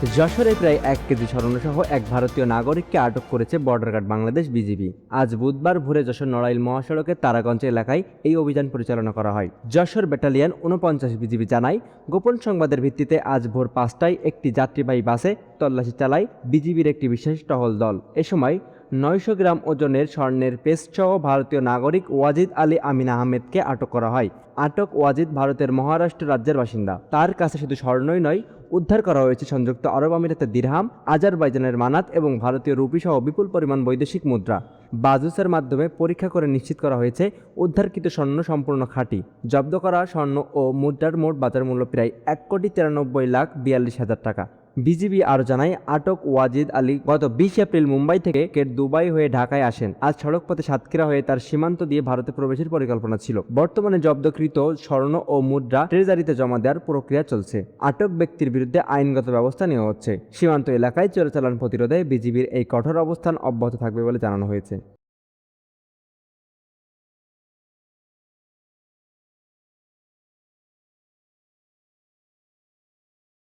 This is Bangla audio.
যশোরে প্রায় 1 কেজি স্বর্ণসহ এক ভারতীয় নাগরিককে আটক করেছে বর্ডার গার্ড বাংলাদেশ বিজিবি। আজ বুধবার ভোরে যশোর নড়াইল মহাসড়কের তারাগঞ্জ এলাকায় এই অভিযান পরিচালনা করা হয়। যশোর ব্যাটালিয়ন 49 বিজিবি জানায়, গোপন সংবাদের ভিত্তিতে আজ ভোর 5টায় একটি যাত্রীবাহী বাসে তল্লাশি চালায় বিজিবির একটি বিশেষ টহল দল। এ সময় 900 গ্রাম ওজনের স্বর্ণের পেস্টসহ ভারতীয় নাগরিক ওয়াজিদ আলী আমিন আহমেদকে আটক করা হয়। আটক ওয়াজিদ ভারতের মহারাষ্ট্র রাজ্যের বাসিন্দা। তার কাছে শুধু স্বর্ণই নয়, উদ্ধার করা হয়েছে সংযুক্ত আরব আমিরাতের দিরহাম, আজারবাইজানের মানাত এবং ভারতীয় রুপি সহ বিপুল পরিমাণ বৈদেশিক মুদ্রা। বাজুসের মাধ্যমে পরীক্ষা করে নিশ্চিত করা হয়েছে উদ্ধারকৃত স্বর্ণ সম্পূর্ণ খাঁটি। জব্দ করা স্বর্ণ ও মুদ্রার মোট বাজার মূল্য প্রায় 1,93,42,000 টাকা। বিজিবি আরও জানায়, আটক ওয়াজিদ আলী গত 20 এপ্রিল মুম্বাই থেকে দুবাই হয়ে ঢাকায় আসেন। আজ সড়কপথে সাতক্ষীরা হয়ে তার সীমান্ত দিয়ে ভারতে প্রবেশের পরিকল্পনা ছিল। বর্তমানে জব্দকৃত স্বর্ণ ও মুদ্রা ট্রেজারিতে জমা দেওয়ার প্রক্রিয়া চলছে। আটক ব্যক্তির বিরুদ্ধে আইনগত ব্যবস্থা নেওয়া হচ্ছে। সীমান্ত এলাকায় চোরাচালান প্রতিরোধে বিজিবির এই কঠোর অবস্থান অব্যাহত থাকবে বলে জানানো হয়েছে।